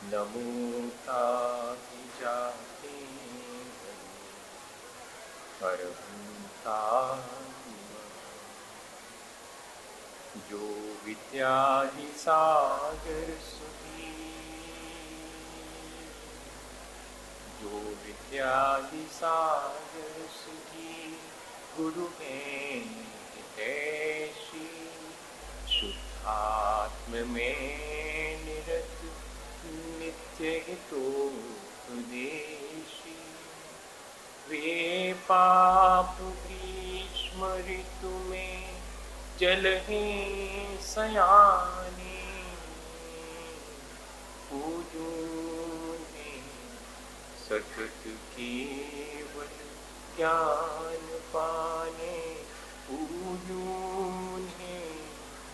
नमूता की जाते परमता जो विद्याधि सागर सुधी जो विद्याधि सागर सुधी गुरु में हितैषी शुद्धात्म में निरत नित्य हितोपदेशी वे पाप ग्रीष्म ऋतु में जल ही सयाने पूजूने सतत केवल ज्ञान पाने पूजूने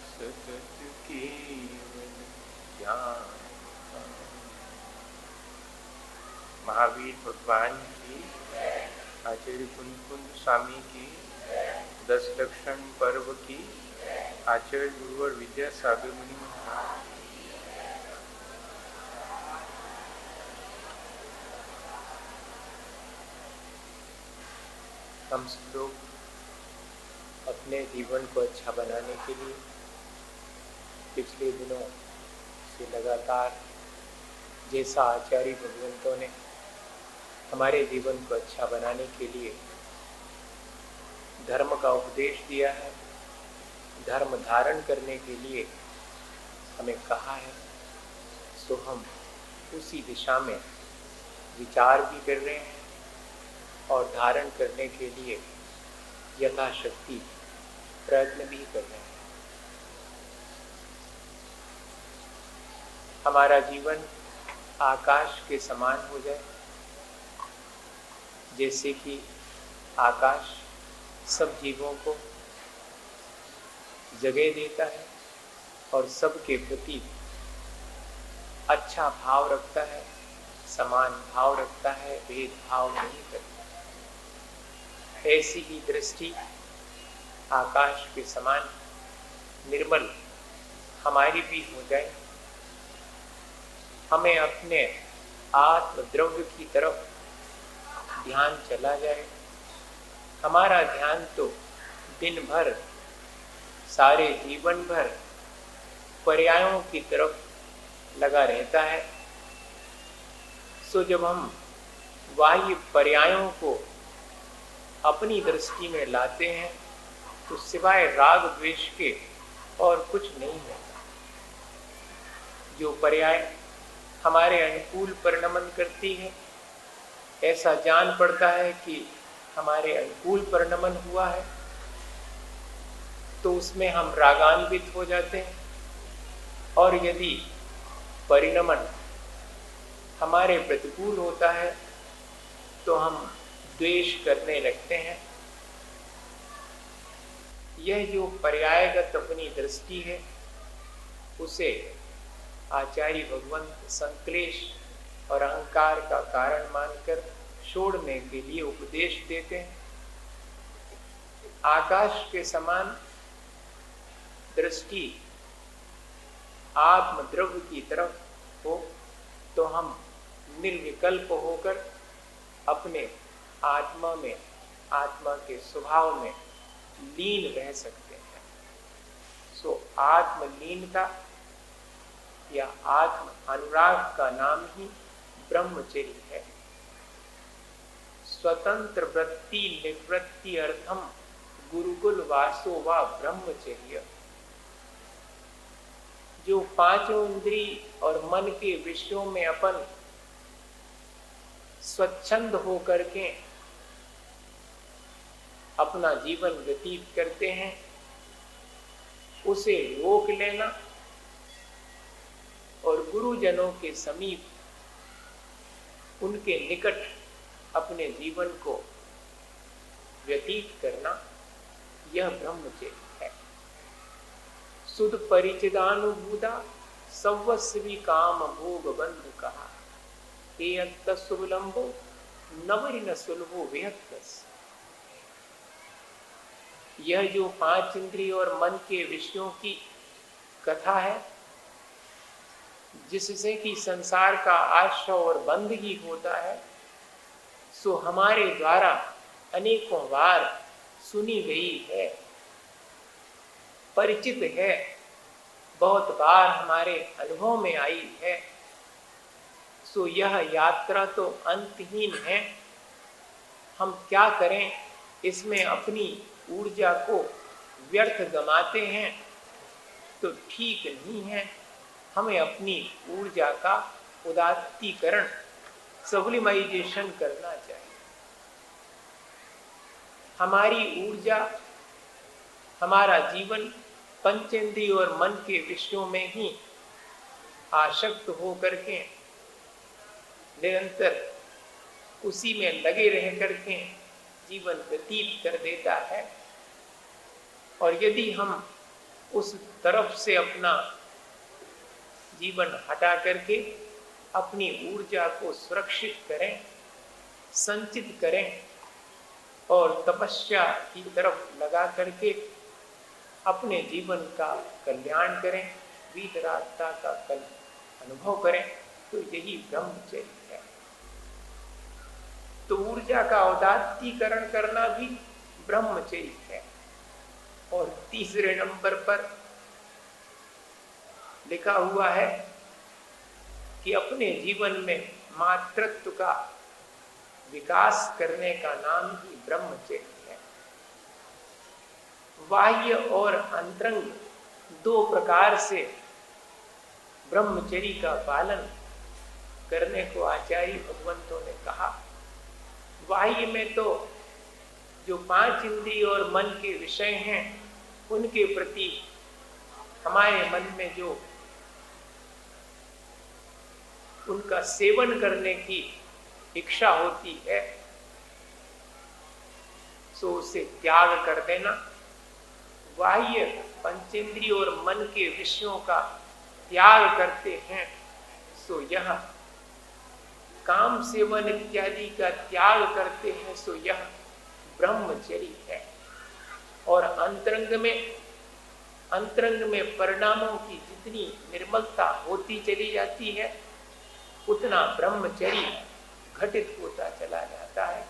सतत केवल ज्ञान पाने। महावीर भगवान की, आचार्य कुंद स्वामी की, 10 लक्षण पर्व की, आचार्य गुरुवर विद्यासागर मुनि महाराज। हम सब लोग अपने जीवन को अच्छा बनाने के लिए पिछले दिनों से लगातार जैसा आचार्य भगवंतों ने हमारे जीवन को अच्छा बनाने के लिए धर्म का उपदेश दिया है, धर्म धारण करने के लिए हमें कहा है, सो हम उसी दिशा में विचार भी कर रहे हैं और धारण करने के लिए यथाशक्ति प्रयत्न भी कर रहे हैं। हमारा जीवन आकाश के समान हो जाए, जैसे कि आकाश सब जीवों को जगह देता है और सबके प्रति अच्छा भाव रखता है, समान भाव रखता है, भेदभाव नहीं करता। ऐसी ही दृष्टि आकाश के समान निर्मल हमारी भी हो जाए, हमें अपने आत्म द्रव्य की तरफ ध्यान चला जाए। हमारा ध्यान तो दिन भर, सारे जीवन भर पर्यायों की तरफ लगा रहता है। सो जब हम बाह्य पर्यायों को अपनी दृष्टि में लाते हैं तो सिवाय राग द्वेष के और कुछ नहीं होता। जो पर्याय हमारे अनुकूल परिणमन करती है, ऐसा जान पड़ता है कि हमारे अनुकूल परिणमन हुआ है, तो उसमें हम रागान्वित हो जाते हैं। और यदि परिणमन हमारे प्रतिकूल होता है तो हम द्वेष करने लगते हैं। यह जो पर्यायगत अपनी दृष्टि है, उसे आचार्य भगवंत संक्लेश और अहंकार का कारण मानकर छोड़ने के लिए उपदेश देते हैं। आकाश के समान दृष्टि आत्मद्रव्य की तरफ हो तो हम निर्विकल्प होकर अपने आत्मा में, आत्मा के स्वभाव में लीन रह सकते हैं। सो आत्मलीनता या आत्म अनुराग का नाम ही ब्रह्मचर्य है। स्वतंत्र वृत्ति निवृत्ति अर्थम गुरुकुल वासो वा ब्रह्मचर्य। जो पांचों इंद्रिय और मन के विषयों में अपन स्वच्छंद होकर के अपना जीवन व्यतीत करते हैं, उसे रोक लेना और गुरुजनों के समीप, उनके निकट अपने जीवन को व्यतीत करना, यह ब्रह्मचर्य है। सुध परिचिदानुभूता सर्वस्वी काम भोग बंध कहा, सुलंबो नवरि न सुलभो विहत्तस। यह जो 5 इंद्रिय और मन के विषयों की कथा है, जिससे कि संसार का आश्रय और बंदगी होता है, सो हमारे द्वारा अनेकों बार सुनी गई है, परिचित है, बहुत बार हमारे अनुभव में आई है। सो यह यात्रा तो अंतहीन है। हम क्या करें, इसमें अपनी ऊर्जा को व्यर्थ गमाते हैं तो ठीक नहीं है। हमें अपनी ऊर्जा का उदात्तीकरण, सब्लिमाइजेशन करना चाहिए। हमारी ऊर्जा, हमारा जीवन पंचेंद्रिय और मन के विषयों में ही आसक्त हो करके निरंतर उसी में लगे रह करके जीवन व्यतीत कर देता है। और यदि हम उस तरफ से अपना जीवन हटा करके अपनी ऊर्जा को सुरक्षित करें, संचित करें और तपस्या की तरफ लगा करके अपने जीवन का कल्याण करें, वीतरागता का अनुभव करें, तो यही ब्रह्मचर्य है। तो ऊर्जा का उदात्तीकरण करना भी ब्रह्मचर्य है। और तीसरे नंबर पर लिखा हुआ है कि अपने जीवन में मातृत्व का विकास करने का नाम ही ब्रह्मचर्य है। बाह्य और अंतरंग दो प्रकार से ब्रह्मचर्य का पालन करने को आचार्य भगवंतों ने कहा। बाह्य में तो जो 5 इंद्रिय और मन के विषय हैं, उनके प्रति हमारे मन में जो उनका सेवन करने की इच्छा होती है, सो उसे त्याग कर देना। बाह्य पंचेंद्रिय और मन के विषयों का त्याग करते हैं, सो यह काम सेवन इत्यादि का त्याग करते हैं, सो यह ब्रह्मचर्य है। और अंतरंग में परिणामों की जितनी निर्मलता होती चली जाती है, उतना ब्रह्मचर्य घटित होता चला जाता है।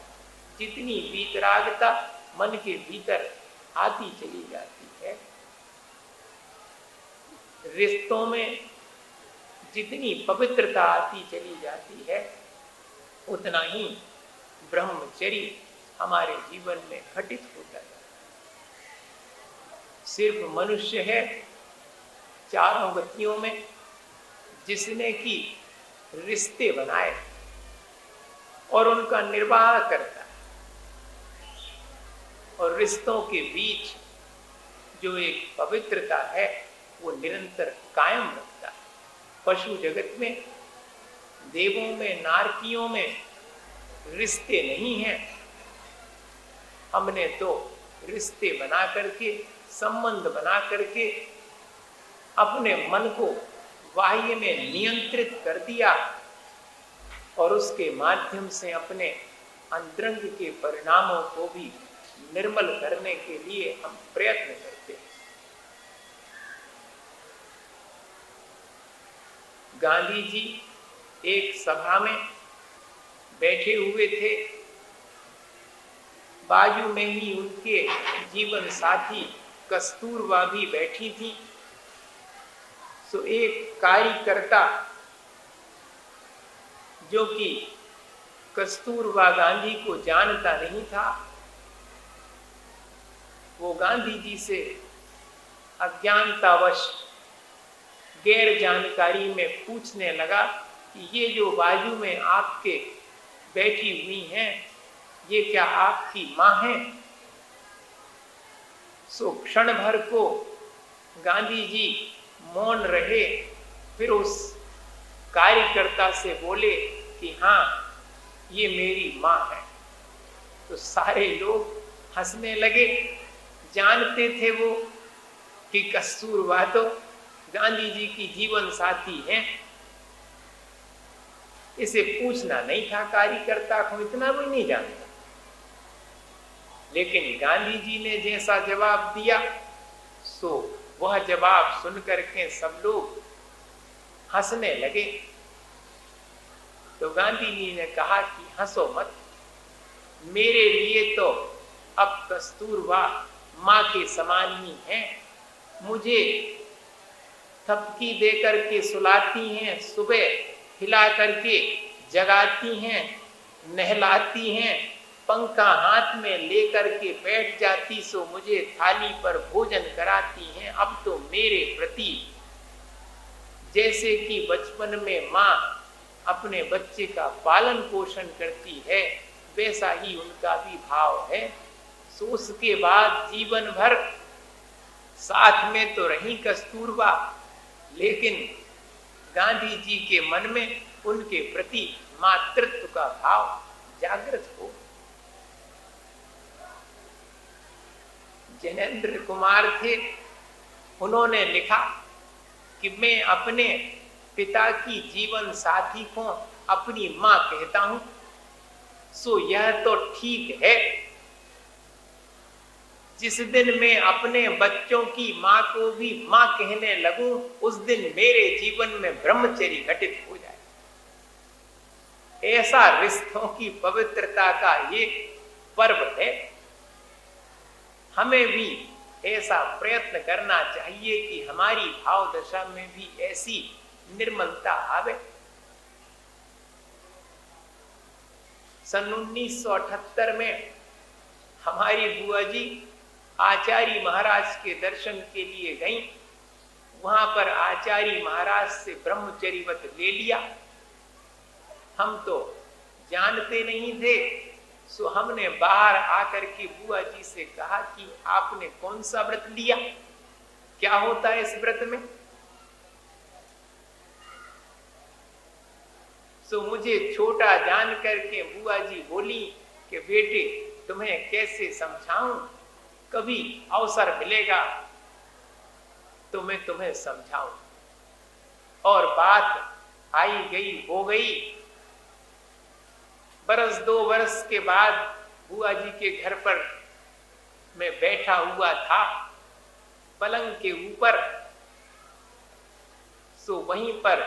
जितनी वीतरागता मन के भीतर आती चली जाती है, रिश्तों में जितनी पवित्रता आती चली जाती है, उतना ही ब्रह्मचर्य हमारे जीवन में घटित होता है। सिर्फ मनुष्य है चारों गतियों में जिसने कि रिश्ते बनाए और उनका निर्वाह करता है, और रिश्तों के बीच जो एक पवित्रता है वो निरंतर कायम रखता है। पशु जगत में, देवों में, नारकियों में रिश्ते नहीं हैं। हमने तो रिश्ते बना करके, संबंध बना करके अपने मन को बाह्य में नियंत्रित कर दिया और उसके माध्यम से अपने अंतरंग के परिणामों को भी निर्मल करने के लिए हम प्रयत्न करते हैं। गांधी जी एक सभा में बैठे हुए थे। बाजू में ही उनके जीवन साथी कस्तूरबा भी बैठी थी। सो एक कार्यकर्ता जो कि कस्तूरबा गांधी को जानता नहीं था, वो गांधी जी से अज्ञानतावश गैर जानकारी में पूछने लगा कि ये जो बाजू में आपके बैठी हुई हैं, ये क्या आपकी माँ है? सो क्षण भर को गांधी जी मौन रहे, फिर उस कार्यकर्ता से बोले कि हाँ, ये मेरी माँ है। तो सारे लोग हंसने लगे। जानते थे वो कि कस्तूरबा तो गांधी जी की जीवन साथी है, इसे पूछना नहीं था कार्यकर्ता को, इतना भी नहीं जानता। लेकिन गांधी जी ने जैसा जवाब दिया, सो वह जवाब सुनकर के सब लोग हंसने लगे। तो गांधी जी ने कहा कि हंसो मत, मेरे लिए तो अब कस्तूरबा माँ के समान ही है। मुझे थपकी दे करके सुलाती हैं, सुबह हिला करके जगाती हैं, नहलाती हैं, पंखा हाथ में लेकर के बैठ जाती सो मुझे थाली पर भोजन कराती हैं। अब तो मेरे प्रति जैसे कि बचपन में माँ अपने बच्चे का पालन पोषण करती है, वैसा ही उनका भी भाव है। सो उसके बाद जीवन भर साथ में तो रही कस्तूरबा, लेकिन गांधी जी के मन में उनके प्रति मातृत्व का भाव जागृत हो। जैनेन्द्र कुमार थे, उन्होंने लिखा कि मैं अपने पिता की जीवन साथी को अपनी मां कहता हूं। सो यह तो ठीक है, जिस दिन मैं अपने बच्चों की मां को भी मां कहने लगूं, उस दिन मेरे जीवन में ब्रह्मचर्य घटित हो जाए। ऐसा रिश्तों की पवित्रता का ये पर्व है। हमें भी ऐसा प्रयत्न करना चाहिए कि हमारी भाव दशा में भी ऐसी निर्मलता आवे। सन 1978 में हमारी बुआ जी आचार्य महाराज के दर्शन के लिए गई। वहां पर आचार्य महाराज से ब्रह्मचर्यवत ले लिया। हम तो जानते नहीं थे, सो हमने बाहर आकर के बुआ जी से कहा कि आपने कौन सा व्रत लिया, क्या होता है इस व्रत में। सो मुझे छोटा जान करके बुआ जी बोली कि बेटे तुम्हें कैसे समझाऊं, कभी अवसर मिलेगा तो मैं तुम्हें समझाऊं। और बात आई गई हो गई। बरस 2 वर्ष के बाद बुआ जी के घर पर मैं बैठा हुआ था पलंग के ऊपर। सो वहीं पर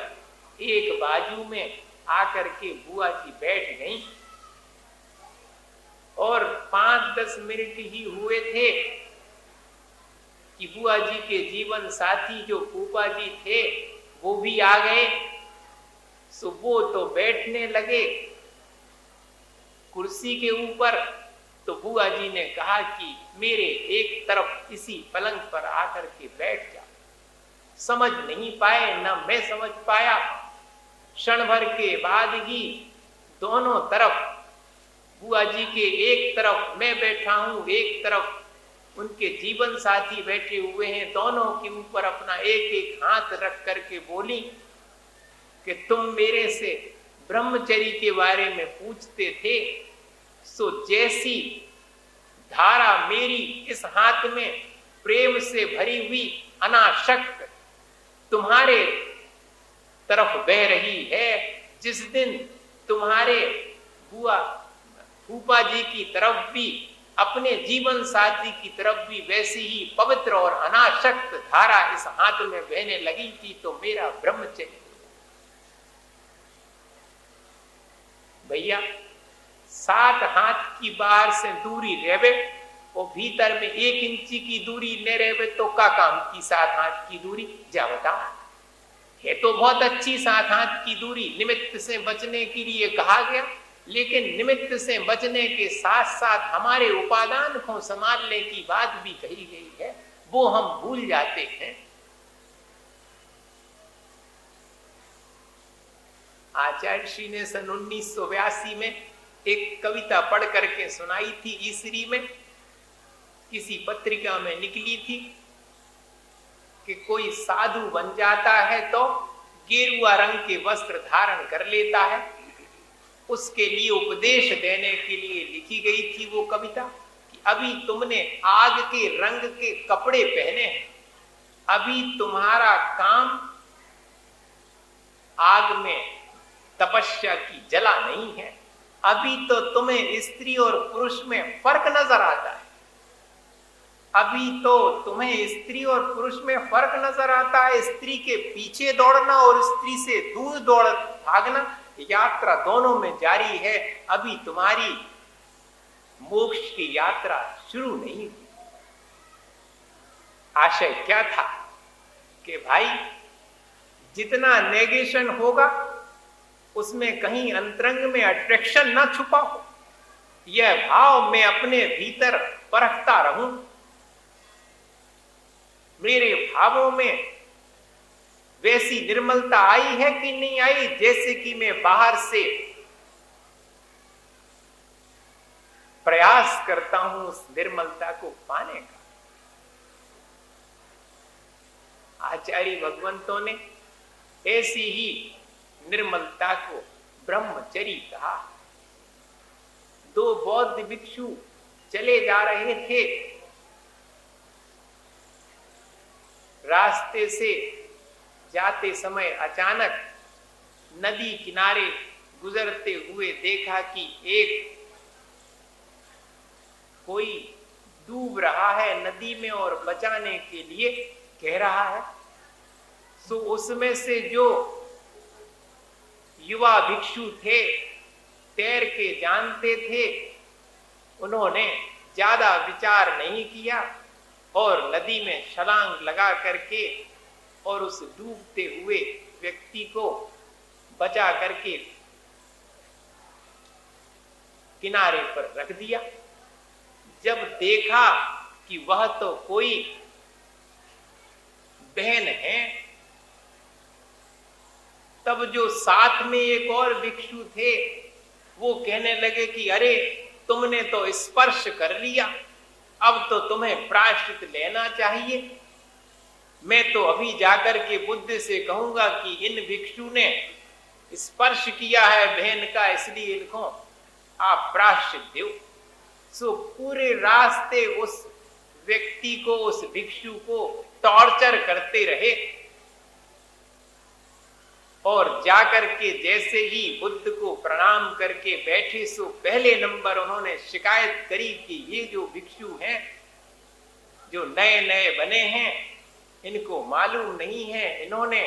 एक बाजू में आकर के बुआ जी बैठ गई और 5-10 मिनट ही हुए थे कि बुआ जी के जीवन साथी जो फूफा जी थे वो भी आ गए। सो वो तो बैठने लगे कुर्सी के ऊपर। तो बुआ जी ने कहा कि मेरे एक तरफ इसी पलंग पर आकर के बैठ जा। समझ नहीं पाए, न मैं समझ पाया। क्षण भर के बाद ही दोनों तरफ, बुआ जी के एक तरफ मैं बैठा हूं, एक तरफ उनके जीवन साथी बैठे हुए हैं, दोनों के ऊपर अपना एक एक हाथ रख करके बोली कि तुम मेरे से ब्रह्मचर्य के बारे में पूछते थे। सो जैसी धारा मेरी इस हाथ में प्रेम से भरी हुई अनाशक्त तुम्हारे तरफ बह रही है, जिस दिन तुम्हारे बुआ फूफा जी की तरफ भी, अपने जीवन साथी की तरफ भी वैसी ही पवित्र और अनाशक्त धारा इस हाथ में बहने लगी थी, तो मेरा ब्रह्मचर्य। भैया 7 हाथ की बाहर से दूरी रहवे और भीतर में 1 इंची की दूरी न रहवे तो का काम की 7 हाथ की दूरी, जा बताओ। है तो बहुत अच्छी 7 हाथ की दूरी, निमित्त से बचने के लिए कहा गया, लेकिन निमित्त से बचने के साथ साथ हमारे उपादान को संभालने की बात भी कही गई है, वो हम भूल जाते हैं। आचार्य श्री ने सन 1982 में एक कविता पढ़ करके सुनाई थी। ईसरी में किसी पत्रिका में निकली थी कि कोई साधु बन जाता है तो गेरुआ रंग के वस्त्र धारण कर लेता है। उसके लिए उपदेश देने के लिए लिखी गई थी वो कविता कि अभी तुमने आग के रंग के कपड़े पहने हैं, अभी तुम्हारा काम आग में तपस्या की जला नहीं है, अभी तो तुम्हें स्त्री और पुरुष में फर्क नजर आता है। अभी तो तुम्हें स्त्री और पुरुष में फर्क नजर आता है, स्त्री के पीछे दौड़ना और स्त्री से दूर दौड़ भागना। यात्रा दोनों में जारी है, अभी तुम्हारी मोक्ष की यात्रा शुरू नहीं हुई। आशय क्या था कि भाई जितना नेगेशन होगा उसमें कहीं अंतरंग में अट्रैक्शन ना छुपा हो, यह भाव मैं अपने भीतर परखता रहूं। मेरे भावों में वैसी निर्मलता आई है कि नहीं आई, जैसे कि मैं बाहर से प्रयास करता हूं उस निर्मलता को पाने का। आचार्य भगवंतों ने ऐसी ही निर्मलता को ब्रह्मचर्य कहा। दो बौद्ध भिक्षु चले जा रहे थे, रास्ते से जाते समय अचानक नदी किनारे गुजरते हुए देखा कि एक कोई डूब रहा है नदी में और बचाने के लिए कह रहा है। सो उसमें से जो युवा भिक्षु थे, तैर के जानते थे, उन्होंने ज्यादा विचार नहीं किया और नदी में छलांग लगा करके और उस डूबते हुए व्यक्ति को बचा करके किनारे पर रख दिया। जब देखा कि वह तो कोई बहन है, तब जो साथ में एक और भिक्षु थे वो कहने लगे कि अरे तुमने तो स्पर्श कर लिया, अब तो तुम्हें प्रायश्चित लेना चाहिए। मैं तो अभी जाकर के बुद्ध से कहूंगा कि इन भिक्षु ने स्पर्श किया है बहन का, इसलिए इनको आप प्रायश्चित दो। सो पूरे रास्ते उस व्यक्ति को, उस भिक्षु को टॉर्चर करते रहे और जाकर के जैसे ही बुद्ध को प्रणाम करके बैठे, सो पहले नंबर उन्होंने शिकायत करी कि ये जो भिक्षु हैं, जो नए नए बने हैं, इनको मालूम नहीं है, इन्होंने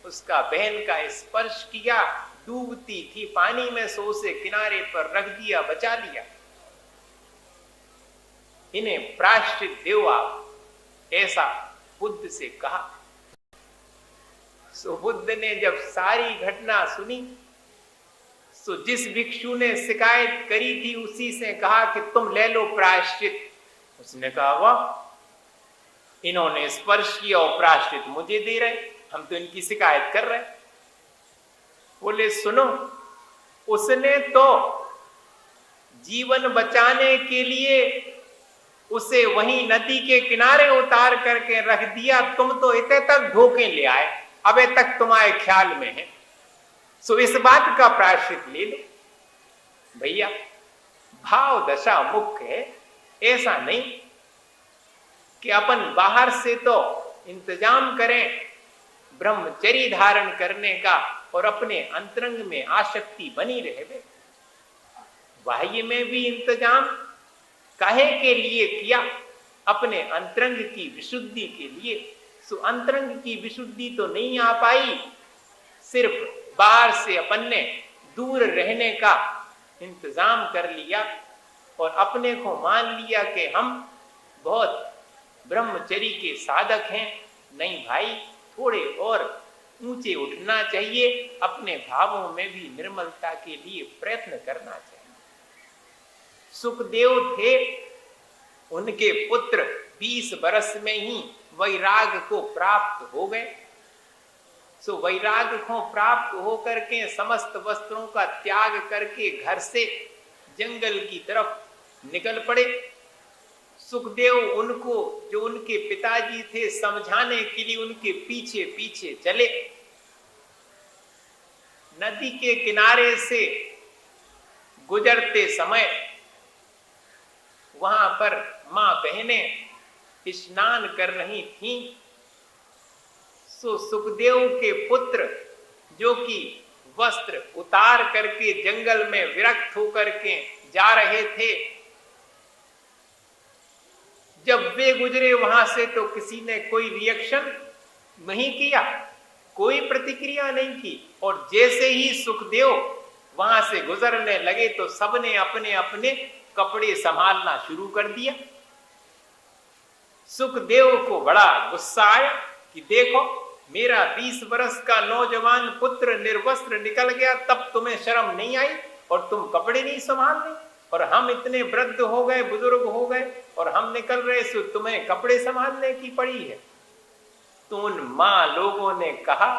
उसका बहन का स्पर्श किया, डूबती थी पानी में, सो उसे किनारे पर रख दिया, बचा लिया, इन्हें प्रायश्चित दो आप, ऐसा बुद्ध से कहा। सो बुद्ध ने जब सारी घटना सुनी, सो जिस भिक्षु ने शिकायत करी थी उसी से कहा कि तुम ले लो प्रायश्चित। उसने कहा वाह, इन्होंने स्पर्श किया और प्रायश्चित मुझे दे रहे, हम तो इनकी शिकायत कर रहे। बोले सुनो, उसने तो जीवन बचाने के लिए उसे वहीं नदी के किनारे उतार करके रख दिया, तुम तो इतने तक धोखे ले आए, अबे तक तुम्हारे ख्याल में है। सो इस बात का प्रायश्चित ले लो। भैया भाव दशा मुख्य है, ऐसा नहीं कि अपन बाहर से तो इंतजाम करें ब्रह्मचर्य धारण करने का और अपने अंतरंग में आसक्ति बनी रहे। बाह्य में भी इंतजाम काहे के लिए किया? अपने अंतरंग की विशुद्धि के लिए। सो अंतरंग की विशुद्धि तो नहीं आ पाई, सिर्फ बाहर से अपन ने दूर रहने का इंतजाम कर लिया और अपने को मान लिया कि हम बहुत ब्रह्मचर्य के साधक हैं। नहीं भाई, थोड़े और ऊंचे उठना चाहिए, अपने भावों में भी निर्मलता के लिए प्रयत्न करना चाहिए। सुखदेव थे, उनके पुत्र 20 वर्ष में ही वैराग को प्राप्त हो गए। सो वैराग को प्राप्त होकर के समस्त वस्त्रों का त्याग करके घर से जंगल की तरफ निकल पड़े। सुखदेव उनको, जो उनके पिताजी थे, समझाने के लिए उनके पीछे पीछे चले। नदी के किनारे से गुजरते समय वहां पर मां बहनें स्नान कर रही थीं। सो सुखदेव के पुत्र, जो कि वस्त्र उतार करके जंगल में विरक्त होकर के जा रहे थे, जब वे गुजरे वहां से तो किसी ने कोई रिएक्शन नहीं किया, कोई प्रतिक्रिया नहीं की। और जैसे ही सुखदेव वहां से गुजरने लगे तो सबने अपने अपने कपड़े संभालना शुरू कर दिया। सुखदेव को बड़ा गुस्सा आया कि देखो, मेरा 20 वर्ष का नौजवान पुत्र निर्वस्त्र निकल गया, तब तुम्हें शर्म नहीं आई और तुम कपड़े नहीं संभाल रहे, और हम इतने वृद्ध हो गए, बुजुर्ग हो गए और हम निकल रहे, सो तुम्हें कपड़े संभालने की पड़ी है। तो उन मां लोगों ने कहा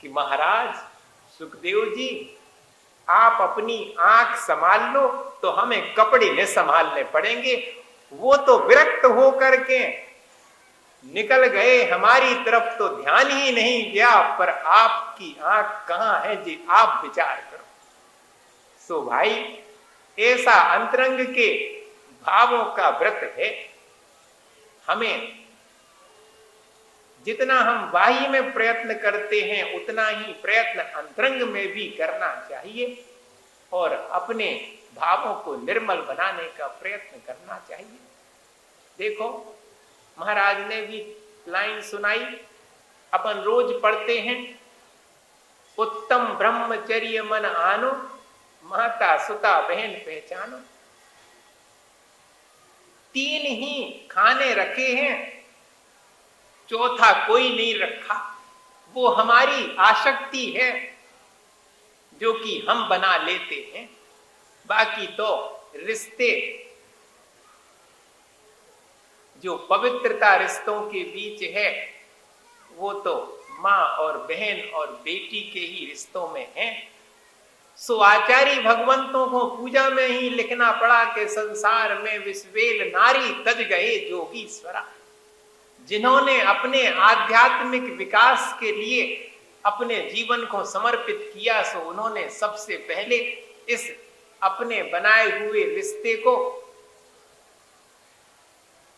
कि महाराज सुखदेव जी, आप अपनी आंख संभाल लो तो हमें कपड़े न संभालने पड़ेंगे। वो तो विरक्त हो करके निकल गए, हमारी तरफ तो ध्यान ही नहीं गया, पर आपकी आंख कहां है जी, आप विचार करो। सो भाई, ऐसा अंतरंग के भावों का व्रत है। हमें जितना हम बाह्य में प्रयत्न करते हैं उतना ही प्रयत्न अंतरंग में भी करना चाहिए और अपने भावों को निर्मल बनाने का प्रयत्न करना चाहिए। देखो, महाराज ने भी लाइन सुनाई, अपन रोज पढ़ते हैं, उत्तम ब्रह्मचर्य मन आनो, माता सुता बहन पहचानो। 3 ही खाने रखे हैं, चौथा कोई नहीं रखा। वो हमारी आसक्ति है जो कि हम बना लेते हैं। बाकी तो रिश्ते, जो पवित्रता रिश्तों के बीच है, वो तो माँ और बहन और बेटी के ही रिश्तों में है। सो आचार्य भगवंतों को पूजा में ही लिखना पड़ा कि संसार में विश्वेल नारी तज गए जोगीश्वरा। जिन्होंने अपने आध्यात्मिक विकास के लिए अपने जीवन को समर्पित किया, सो उन्होंने सबसे पहले इस अपने बनाए हुए रिश्ते को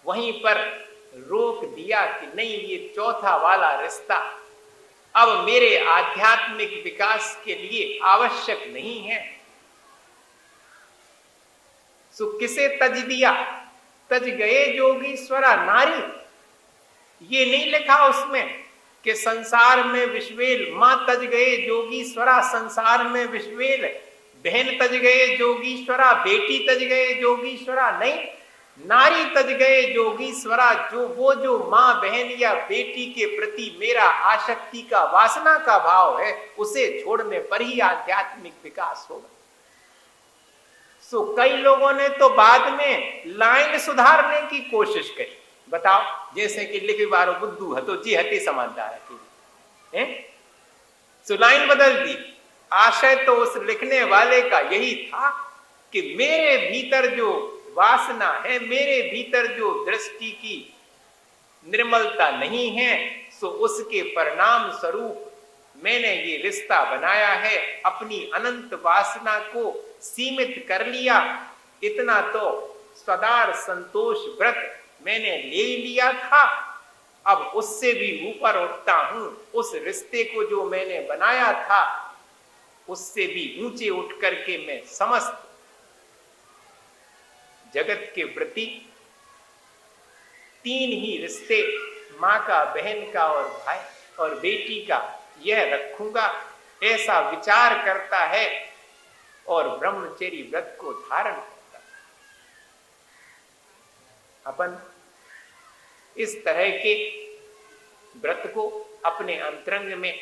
वहीं पर रोक दिया कि नहीं, ये चौथा वाला रिश्ता अब मेरे आध्यात्मिक विकास के लिए आवश्यक नहीं है। सो किसे तज दिया? तज गए जोगीश्वरा नारी। ये नहीं लिखा उसमें कि संसार में विश्वेल मां तज गए जोगीश्वरा, संसार में विश्वेल बहन तज गए जोगीश्वरा, बेटी तज गए जोगीश्वरा। नहीं, नारी तज गए जोगीश्वरा। जो मां बहन या बेटी के प्रति मेरा आसक्ति का वासना का भाव है, उसे छोड़ने पर ही आध्यात्मिक विकास होगा। सो कई लोगों ने तो बाद में लाइन सुधारने की कोशिश करी। बताओ, जैसे कि लिखी बारो बुद्धू हतो जी हते समानता है, सो लाइन बदल दी। आशय तो उस लिखने वाले का यही था कि मेरे भीतर जो वासना है, मेरे भीतर जो दृष्टि की निर्मलता नहीं है, सो उसके परिणाम स्वरूप मैंने ये रिश्ता बनाया है, अपनी अनंत वासना को सीमित कर लिया। इतना तो सदार संतोष व्रत मैंने ले लिया था, अब उससे भी ऊपर उठता हूं। उस रिश्ते को जो मैंने बनाया था, उससे भी ऊंचे उठ करके मैं समस्त जगत के प्रति 3 ही रिश्ते, माँ का, बहन का और भाई और बेटी का, यह रखूंगा, ऐसा विचार करता है और ब्रह्मचर्य व्रत को धारण करता है। अपन इस तरह के व्रत को अपने अंतरंग में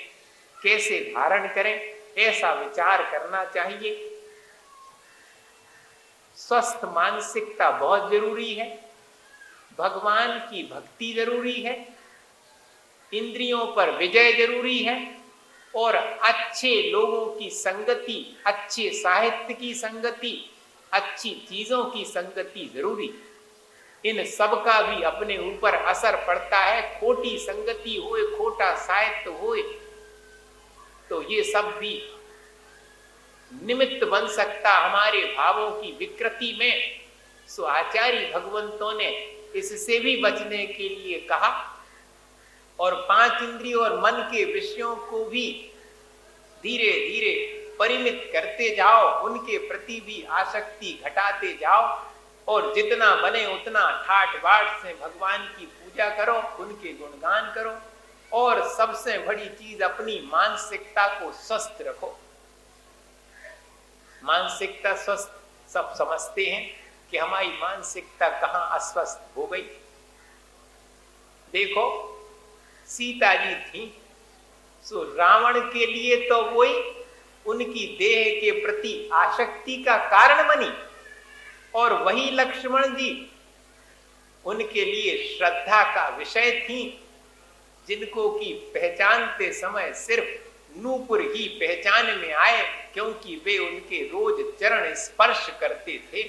कैसे धारण करें, ऐसा विचार करना चाहिए। स्वस्थ मानसिकता बहुत जरूरी है, भगवान की भक्ति जरूरी है, इंद्रियों पर विजय जरूरी है, और अच्छे लोगों की संगति, अच्छे साहित्य की संगति, अच्छी चीजों की संगति जरूरी। इन सब का भी अपने ऊपर असर पड़ता है। खोटी संगति होए, खोटा साहित्य होए, तो ये सब भी निमित्त बन सकता हमारे भावों की विकृति में। सो आचार्य भगवंतों ने इससे भी बचने के लिए कहा, और 5 इंद्रिय और मन के विषयों को भी धीरे धीरे परिमित करते जाओ, उनके प्रति भी आसक्ति घटाते जाओ। और जितना बने उतना ठाठ बाट से भगवान की पूजा करो, उनके गुणगान करो, और सबसे बड़ी चीज अपनी मानसिकता को स्वस्थ रखो। मानसिकता स्वस्थ सब समझते हैं कि हमारी मानसिकता कहां अस्वस्थ हो गई। देखो सीता जी थी, सो रावण के लिए तो वही उनकी देह के प्रति आसक्ति का कारण बनी, और वही लक्ष्मण जी उनके लिए श्रद्धा का विषय थी, जिनको की पहचानते समय सिर्फ नूपुर ही पहचान में आए, क्योंकि वे उनके रोज चरण स्पर्श करते थे।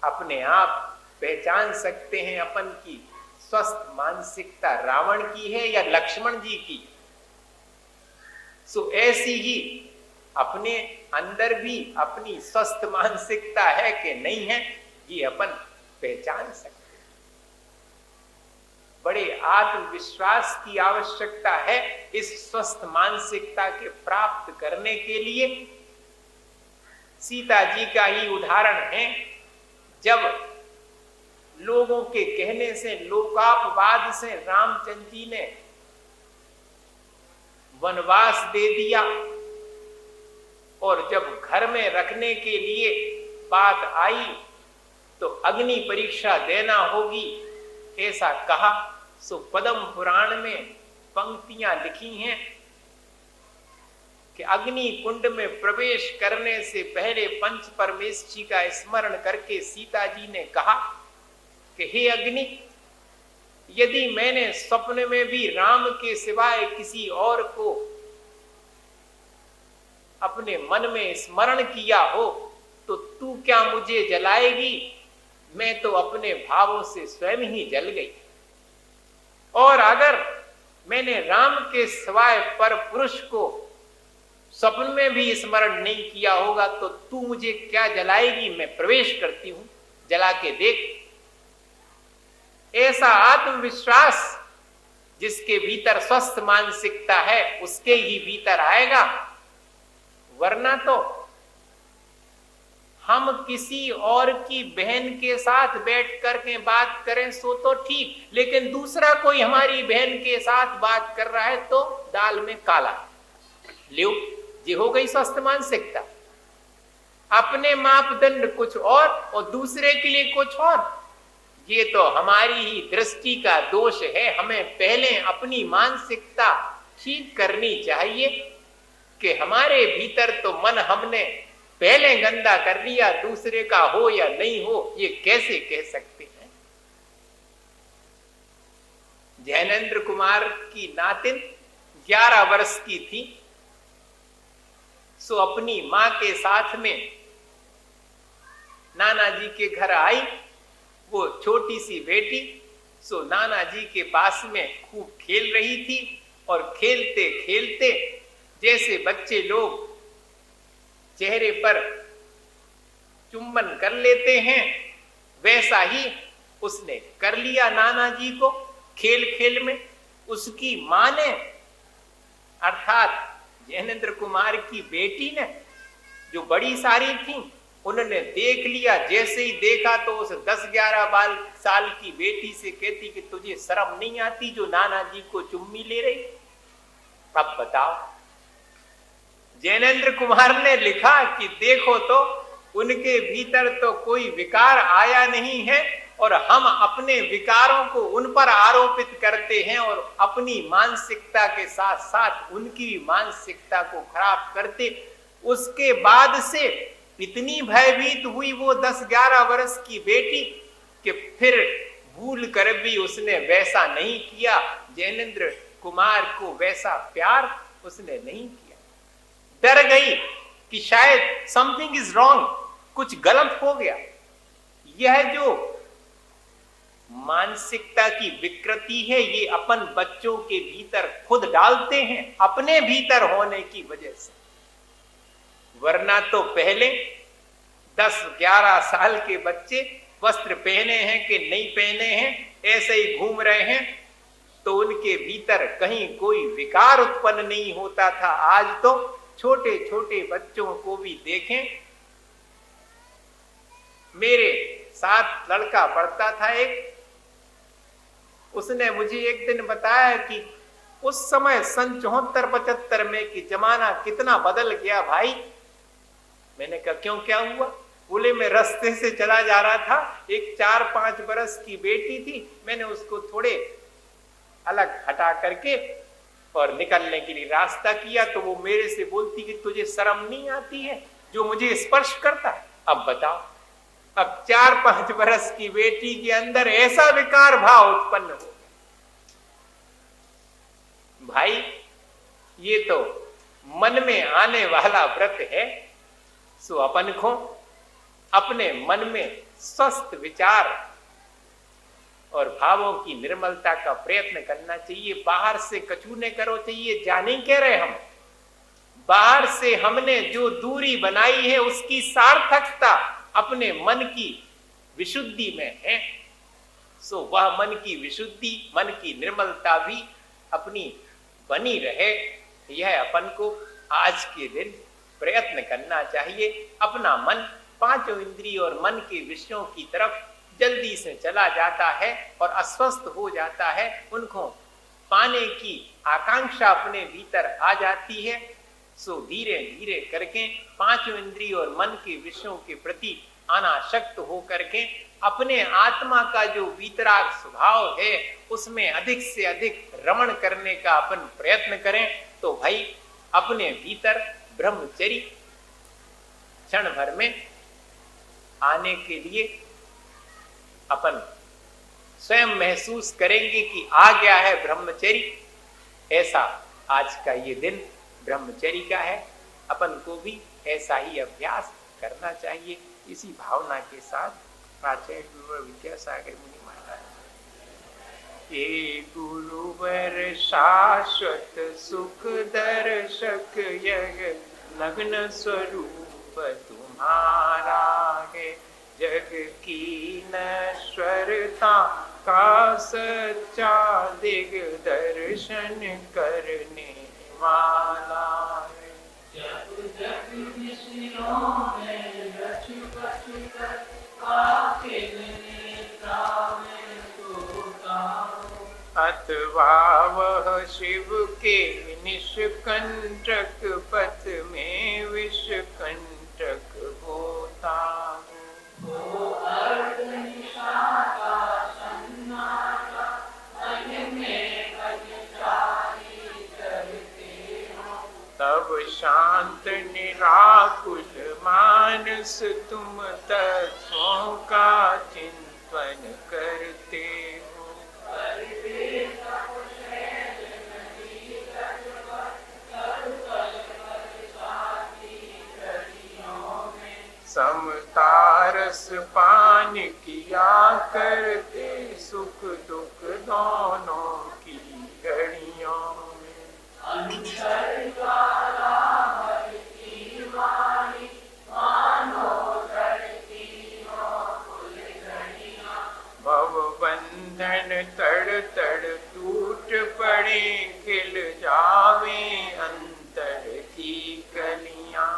अपने आप पहचान सकते हैं अपन की स्वस्थ मानसिकता रावण की है या लक्ष्मण जी की। सो ऐसी ही अपने अंदर भी अपनी स्वस्थ मानसिकता है कि नहीं है, ये अपन पहचान सकते हैं। बड़े आत्मविश्वास की आवश्यकता है इस स्वस्थ मानसिकता के प्राप्त करने के लिए। सीता जी का ही उदाहरण है, जब लोगों के कहने से, लोकापवाद से रामचंद्र जी ने वनवास दे दिया, और जब घर में रखने के लिए बात आई तो अग्नि परीक्षा देना होगी ऐसा कहा। सो पद्म पुराण में पंक्तियां लिखी हैं कि अग्नि कुंड में प्रवेश करने से पहले पंच परमेश्वर जी का स्मरण करके सीता जी ने कहा कि हे अग्नि, यदि मैंने स्वप्न में भी राम के सिवाय किसी और को अपने मन में स्मरण किया हो तो तू क्या मुझे जलाएगी? मैं तो अपने भावों से स्वयं ही जल गई। और अगर मैंने राम के सिवाय पर पुरुष को स्वप्न में भी स्मरण नहीं किया होगा तो तू मुझे क्या जलाएगी? मैं प्रवेश करती हूं, जला के देख। ऐसा आत्मविश्वास जिसके भीतर स्वस्थ मानसिकता है उसके ही भीतर आएगा। वरना तो हम किसी और की बहन के साथ बैठ करके बात करें सो तो ठीक, लेकिन दूसरा कोई हमारी बहन के साथ बात कर रहा है तो दाल में काला। लो, ये हो गई स्वस्थ मानसिकता। अपने मापदंड कुछ और दूसरे के लिए कुछ और। ये तो हमारी ही दृष्टि का दोष है। हमें पहले अपनी मानसिकता ठीक करनी चाहिए कि हमारे भीतर तो मन हमने पहले गंदा कर लिया, दूसरे का हो या नहीं हो ये कैसे कह सकते हैं। जैनेन्द्र कुमार की नातिन 11 वर्ष की थी, सो अपनी मां के साथ में नाना जी के घर आई। वो छोटी सी बेटी सो नाना जी के पास में खूब खेल रही थी, और खेलते खेलते जैसे बच्चे लोग चेहरे पर चुंबन कर लेते हैं वैसा ही उसने कर लिया नाना जी को खेल खेल में। उसकी मां ने अर्थात जैनेन्द्र कुमार की बेटी ने, जो बड़ी सारी थी, उन्होंने देख लिया। जैसे ही देखा तो उस 10-11 साल की बेटी से कहती कि तुझे शर्म नहीं आती जो नाना जी को चुम्मी ले रही? अब बताओ। जैनेन्द्र कुमार ने लिखा कि देखो तो उनके भीतर तो कोई विकार आया नहीं है, और हम अपने विकारों को उन पर आरोपित करते हैं और अपनी मानसिकता के साथ साथ उनकी भी मानसिकता को खराब करते। उसके बाद से इतनी भयभीत हुई वो 10-11 वर्ष की बेटी कि फिर भूल कर भी उसने वैसा नहीं किया। जैनेन्द्र कुमार को वैसा प्यार उसने नहीं किया। डर गई कि शायद समथिंग इज रॉन्ग, कुछ गलत हो गया। यह जो मानसिकता की विकृति है ये अपन बच्चों के भीतर खुद डालते हैं अपने भीतर होने की वजह से। वरना तो पहले 10-11 साल के बच्चे वस्त्र पहने हैं कि नहीं पहने हैं, ऐसे ही घूम रहे हैं, तो उनके भीतर कहीं कोई विकार उत्पन्न नहीं होता था। आज तो छोटे छोटे बच्चों को भी देखें मेरे साथ लड़का पढ़ता था एक, उसने मुझे एक दिन बताया कि उस समय सन 74-75 में कि जमाना कितना बदल गया भाई। मैंने कहा क्यों, क्या हुआ? बोले मैं रास्ते से चला जा रहा था, एक 4-5 बरस की बेटी थी, मैंने उसको थोड़े अलग हटा करके और निकलने के लिए रास्ता किया, तो वो मेरे से बोलती कि तुझे शर्म नहीं आती है जो मुझे स्पर्श करता है? अब बताओ, अब 4-5 बरस की बेटी के अंदर ऐसा विकार भाव उत्पन्न हो। भाई ये तो मन में आने वाला व्रत है, सो अपन को अपने मन में स्वस्थ विचार और भावों की निर्मलता का प्रयत्न करना चाहिए। बाहर से कछु न करो चाहिए, जाने कह रहे हम, बाहर से हमने जो दूरी बनाई है उसकी सार्थकता अपने मन की विशुद्धि में है। सो वह मन की विशुद्धि, मन की निर्मलता भी अपनी बनी रहे, यह अपन को आज के दिन प्रयत्न करना चाहिए। अपना मन पांचों इंद्रिय और मन के विषयों की तरफ जल्दी से चला जाता है और अस्वस्थ हो जाता है, उनको पाने की आकांक्षा अपने भीतर आ जाती है। सो धीरे धीरे करके पांचों इंद्रिय और मन के विषयों के प्रति अनासक्त हो करके अपने आत्मा का जो वीतराग स्वभाव है उसमें अधिक से अधिक रमण करने का अपन प्रयत्न करें, तो भाई अपने भीतर ब्रह्मचर्य क्षण भर में आने के लिए अपन स्वयं महसूस करेंगे कि आ गया है ब्रह्मचर्य। ऐसा आज का ये दिन ब्रह्मचर्य का है, अपन को भी ऐसा ही अभ्यास करना चाहिए। इसी भावना के साथ आचार्य गुरुवर विद्यासागर मुनि महाराज, हे गुरुवर शाश्वत सुख दर्शक, यह नग्न स्वरूप तुम्हारा है, जग की नश्वरता का सच्चा दिग्दर्शन करने वाला है। जग जग विषयों में रच बच कर कातिल नेत्रा में सोता हूँ, अथवा वह शिव के निष्कंटक पथ में विषकंटक होता हूँ। वो अर्ध निशा का सन्नाटा मन में बजचारी करते हो, तब शांत निराकुल मानस तुम तत्वों का चिंतन करते हो। समतारस पान किया करते सुख दुख दोनों की घड़ियों में, अंतर द्वारा हर की वाणी मानो धरती हो कुल घड़ियां, भव बंधन तड़ तड़ टूट पड़े खिल जावे अंतर की कलियां।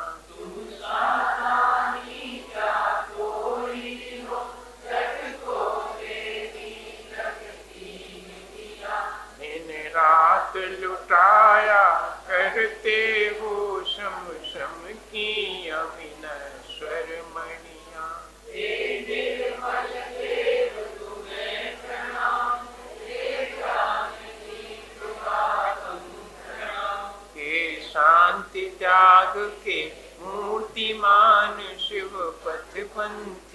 रात लुटाया करते हो शम शम की अविनश्वर मणियां, तुम्हें प्रणाम, के शांति त्याग के मूर्तिमान शिव पथ पंथ